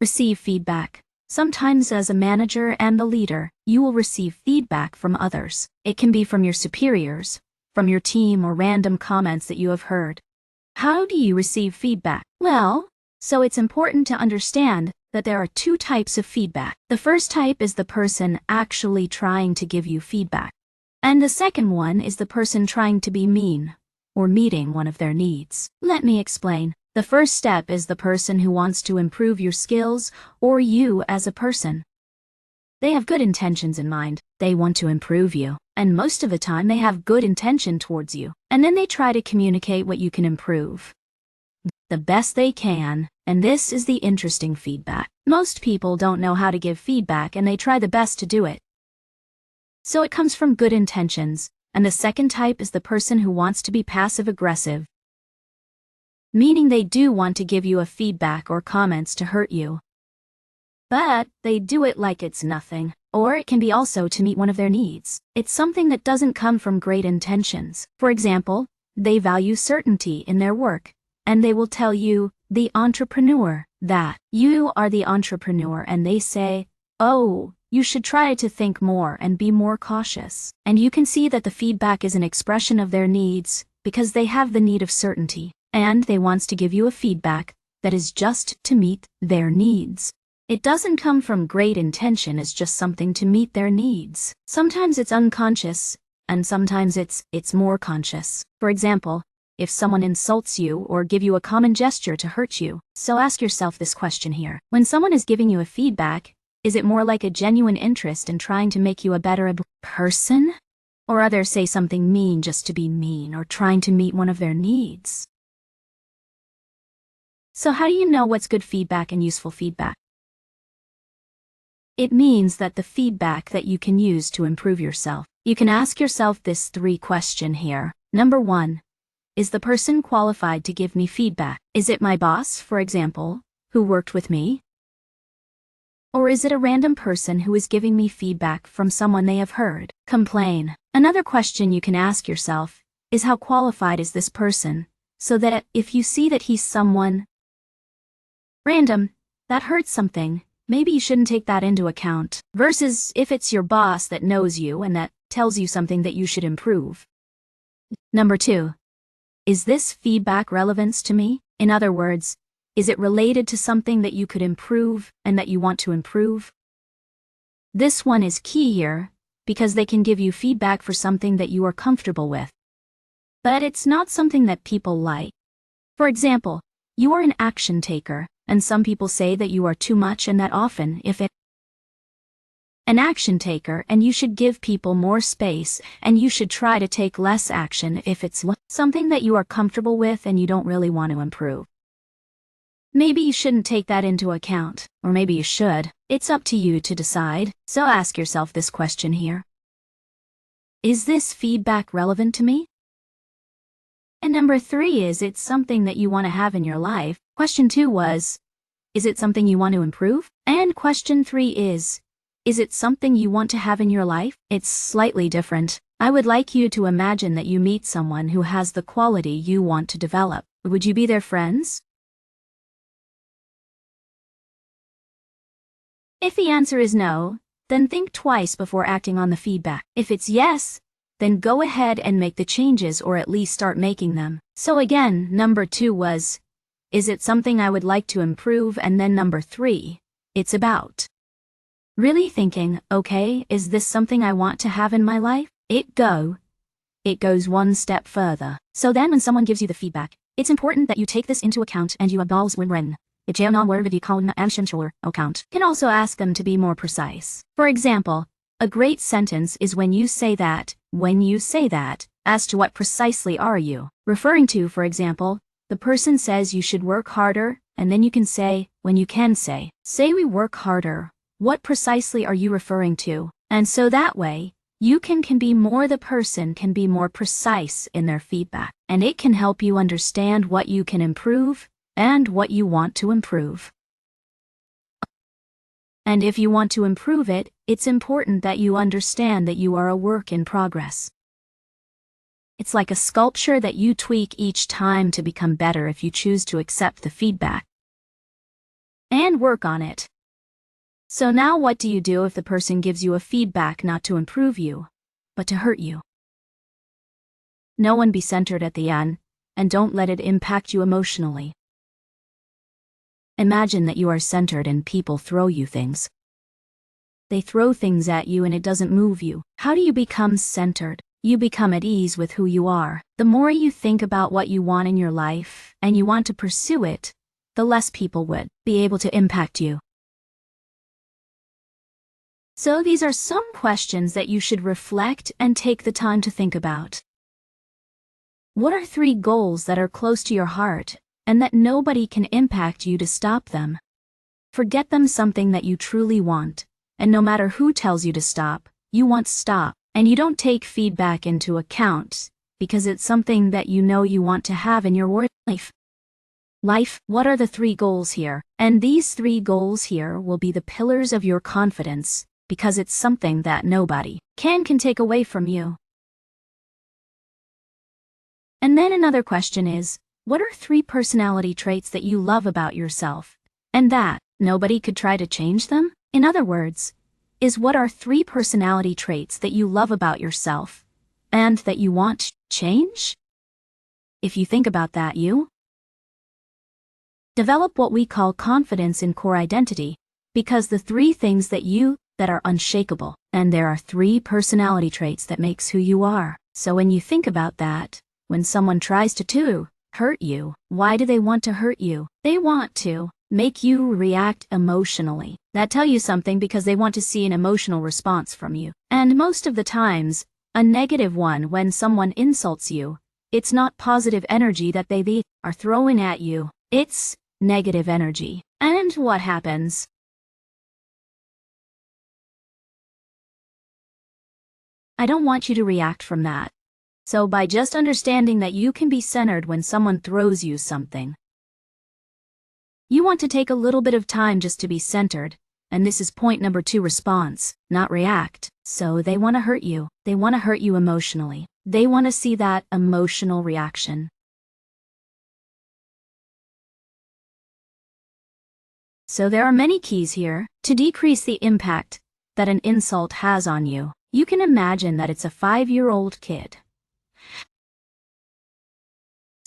Receive feedback. Sometimes as a manager and a leader, you will receive feedback from others. It can be from your superiors, from your team, or random comments that you have heard. How do you receive feedback? Well, so it's important to understand that there are two types of feedback. The first type is the person actually trying to give you feedback. And the second one is the person trying to be mean or meeting one of their needs. Let me explain. The first step is the person who wants to improve your skills or you as a person. They have good intentions in mind. They want to improve you. And most of the time they have good intention towards you. And then they try to communicate what you can improve the best they can. And this is the interesting feedback. Most people don't know how to give feedback and they try the best to do it. So it comes from good intentions. And the second type is the person who wants to be passive-aggressive, meaning they do want to give you a feedback or comments to hurt you. But they do it like it's nothing. Or it can be also to meet one of their needs. It's something that doesn't come from great intentions. For example, they value certainty in their work, and they will tell you, the entrepreneur, that you are the entrepreneur, and they say, oh, you should try to think more and be more cautious. And you can see that the feedback is an expression of their needs because they have the need of certainty, and they want to give you a feedback that is just to meet their needs. It doesn't come from great intention, it's just something to meet their needs. Sometimes it's unconscious, and sometimes it's more conscious. For example, if someone insults you or give you a common gesture to hurt you. So ask yourself this question here. When someone is giving you a feedback, is it more like a genuine interest in trying to make you a better person? Or others say something mean just to be mean or trying to meet one of their needs? So how do you know what's good feedback and useful feedback? It means that the feedback that you can use to improve yourself. You can ask yourself this 3 question here. Number 1. Is the person qualified to give me feedback? Is it my boss, for example, who worked with me? Or is it a random person who is giving me feedback from someone they have heard complain? Another question you can ask yourself is how qualified is this person, so that if you see that he's someone random that hurts something, maybe you shouldn't take that into account, versus if it's your boss that knows you and that tells you something that you should improve. Number 2. Is this feedback relevant to me? In other words, is it related to something that you could improve and that you want to improve? This one is key here, because they can give you feedback for something that you are comfortable with. But it's not something that people like. For example, you are an action taker, and some people say that you are too much and that often if it an action taker, and you should give people more space, and you should try to take less action if it's something that you are comfortable with and you don't really want to improve. Maybe you shouldn't take that into account, or maybe you should. It's up to you to decide. So ask yourself this question here. Is this feedback relevant to me? And number 3 is it something that you want to have in your life? Question 2 was, is it something you want to improve? And question 3 is it something you want to have in your life? It's slightly different. I would like you to imagine that you meet someone who has the quality you want to develop. Would you be their friends? If the answer is no, then think twice before acting on the feedback. If it's yes, then go ahead and make the changes or at least start making them. So again, number 2 was, is it something I would like to improve? And then number 3, it's about really thinking, okay, is this something I want to have in my life? It goes one step further. So then when someone gives you the feedback, it's important that you take this into account and you evolve when account. Can also ask them to be more precise. For example, a great sentence is when you say that, as to what precisely are you referring to. For example, the person says you should work harder, and then you can say, when you can say we work harder, what precisely are you referring to? And so that way, you can be more, the person can be more precise in their feedback, and it can help you understand what you can improve and what you want to improve. And if you want to improve it, it's important that you understand that you are a work in progress. It's like a sculpture that you tweak each time to become better if you choose to accept the feedback. and work on it. So now what do you do if the person gives you a feedback not to improve you, but to hurt you? No one be centered at the end, and don't let it impact you emotionally. Imagine that you are centered and people throw you things. They throw things at you and it doesn't move you. How do you become centered? You become at ease with who you are. The more you think about what you want in your life, and you want to pursue it, the less people would be able to impact you. So these are some questions that you should reflect and take the time to think about. What are 3 goals that are close to your heart and that nobody can impact you to stop them? Forget them, something that you truly want, and no matter who tells you to stop, you want to stop, and you don't take feedback into account because it's something that you know you want to have in your life. What are the 3 goals here? And these 3 goals here will be the pillars of your confidence because it's something that nobody can take away from you. And then another question is, what are 3 personality traits that you love about yourself and that nobody could try to change them? In other words, what are 3 personality traits that you love about yourself and that you want to change? If you think about that, you develop what we call confidence in core identity, because the 3 things that are unshakable, and there are 3 personality traits that makes who you are. So when you think about that, when someone tries to hurt you, why do they want to hurt you? They want to make you react emotionally. That tell you something because they want to see an emotional response from you. And most of the times, a negative one. When someone insults you, it's not positive energy that they are throwing at you. It's negative energy. And what happens? I don't want you to react from that. So by just understanding that you can be centered when someone throws you something, you want to take a little bit of time just to be centered, and this is point number 2, response, not react. So they want to hurt you. They want to hurt you emotionally. They want to see that emotional reaction. So there are many keys here to decrease the impact that an insult has on you. You can imagine that it's a 5-year-old kid.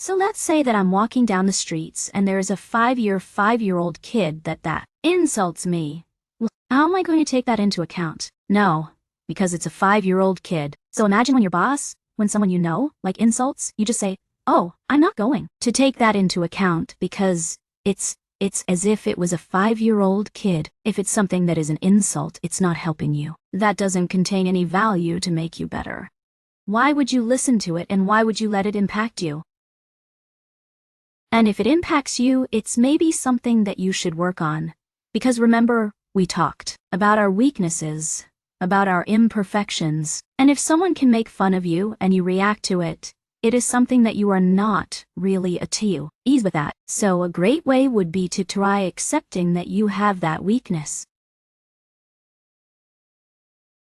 So let's say that I'm walking down the streets and there is a 5-year-old kid that insults me. Well, how am I going to take that into account? No, because it's a 5-year-old kid. So imagine when your boss, when someone you know, insults, you just say, oh, I'm not going to take that into account because it's as if it was a 5-year-old kid. If it's something that is an insult, it's not helping you. That doesn't contain any value to make you better. Why would you listen to it, and why would you let it impact you? And if it impacts you, it's maybe something that you should work on. Because remember, we talked about our weaknesses, about our imperfections. And if someone can make fun of you and you react to it, it is something that you are not really at ease with that. So a great way would be to try accepting that you have that weakness.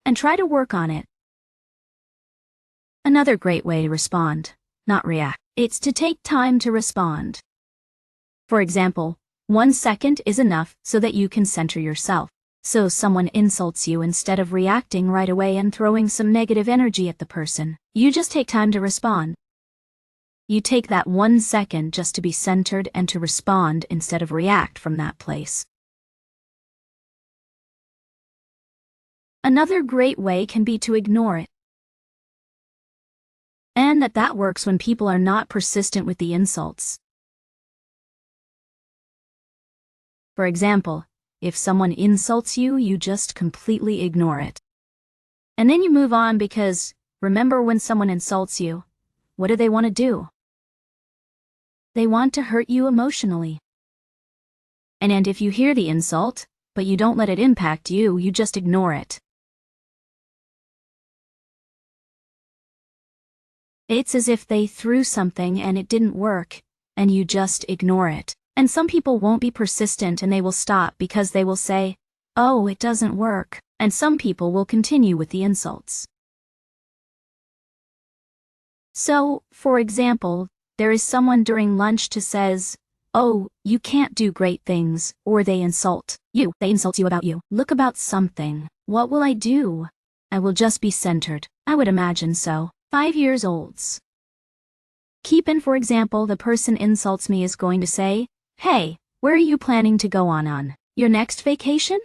And try to work on it. Another great way to respond, not react. It's to take time to respond. For example, 1 second is enough so that you can center yourself. So someone insults you, instead of reacting right away and throwing some negative energy at the person, you just take time to respond. You take that 1 second just to be centered and to respond instead of react from that place. Another great way can be to ignore it. And that works when people are not persistent with the insults. For example, if someone insults you, you just completely ignore it. And then you move on, because remember, when someone insults you, what do they want to do? They want to hurt you emotionally. And if you hear the insult, but you don't let it impact you, you just ignore it. It's as if they threw something and it didn't work, and you just ignore it. And some people won't be persistent and they will stop because they will say, oh, it doesn't work. And some people will continue with the insults. So, for example, there is someone during lunch who says, oh, you can't do great things, or they insult you about you. Look about something. What will I do? I will just be centered. I would imagine so. 5 years olds. Keep in, for example, the person insults me is going to say, hey, where are you planning to go on your next vacation?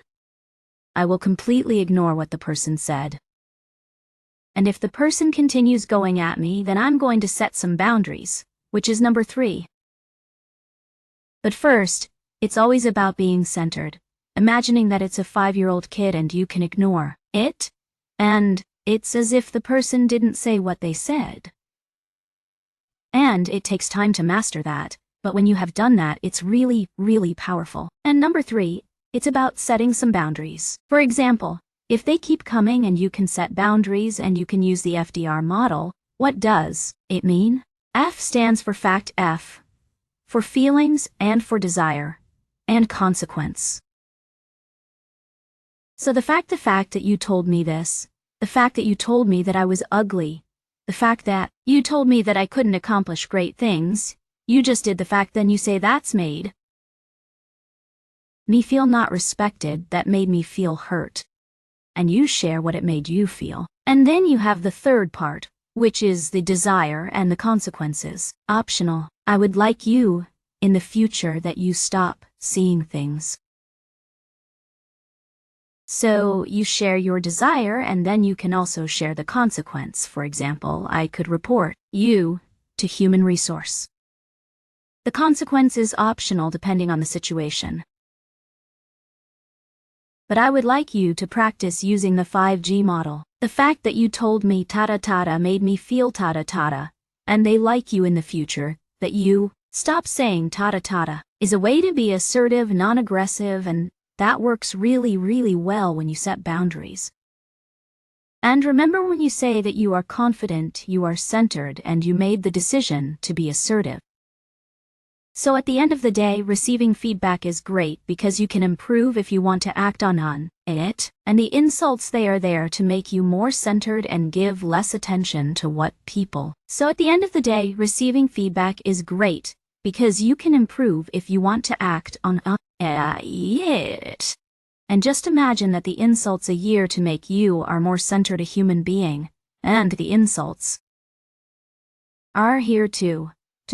I will completely ignore what the person said. And if the person continues going at me, then I'm going to set some boundaries, which is number 3. But first, it's always about being centered, imagining that it's a 5-year-old kid and you can ignore it, and it's as if the person didn't say what they said. And it takes time to master that, but when you have done that, it's really, really powerful. And number 3, it's about setting some boundaries. For example, if they keep coming and you can set boundaries and you can use the FDR model, what does it mean? F stands for fact, F for feelings and for desire, and consequence. So the fact that you told me this, the fact that you told me that I was ugly, the fact that you told me that I couldn't accomplish great things, you just did the fact, then you say that's made me feel not respected, that made me feel hurt. And you share what it made you feel. And then you have the third part, which is the desire and the consequences. Optional. I would like you, in the future, that you stop seeing things. So you share your desire and then you can also share the consequence. For example, I could report you to human resource. The consequence is optional depending on the situation. But I would like you to practice using the 5G model. The fact that you told me tada made me feel tada, and they like you in the future, that you stop saying tada, is a way to be assertive, non-aggressive, and that works really, really well when you set boundaries. And remember, when you say that you are confident, you are centered, and you made the decision to be assertive. So at the end of the day, receiving feedback is great because you can improve if you want to act on it, and the insults, they are there to make you more centered and give less attention to what people. So at the end of the day, receiving feedback is great because you can improve if you want to act on it. And just imagine that the insults a year to make you are more centered a human being, and the insults are here to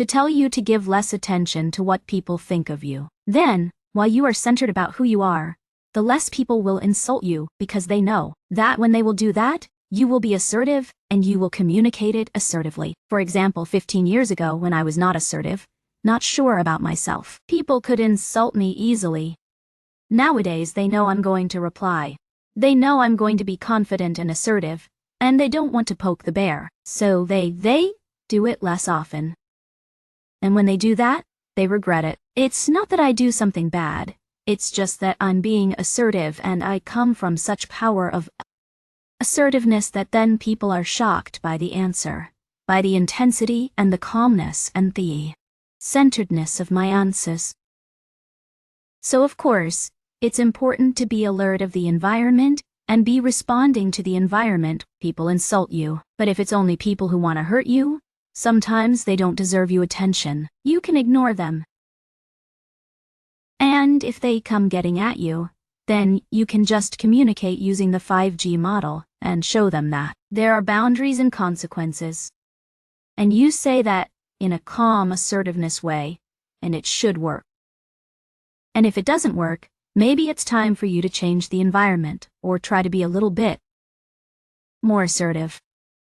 tell you to give less attention to what people think of you. Then, while you are centered about who you are, the less people will insult you because they know that when they will do that, you will be assertive and you will communicate it assertively. For example, 15 years ago when I was not assertive, not sure about myself, people could insult me easily. Nowadays they know I'm going to reply. They know I'm going to be confident and assertive, and they don't want to poke the bear, so they do it less often. And when they do that, they regret it. It's not that I do something bad, it's just that I'm being assertive and I come from such power of assertiveness that then people are shocked by the answer, by the intensity and the calmness and the centeredness of my answers. So of course, it's important to be alert of the environment and be responding to the environment. People insult you, but if it's only people who want to hurt you, sometimes they don't deserve your attention. You can ignore them. And if they come getting at you, then you can just communicate using the 5G model and show them that there are boundaries and consequences. And you say that in a calm, assertiveness way, and it should work. And if it doesn't work, maybe it's time for you to change the environment or try to be a little bit more assertive.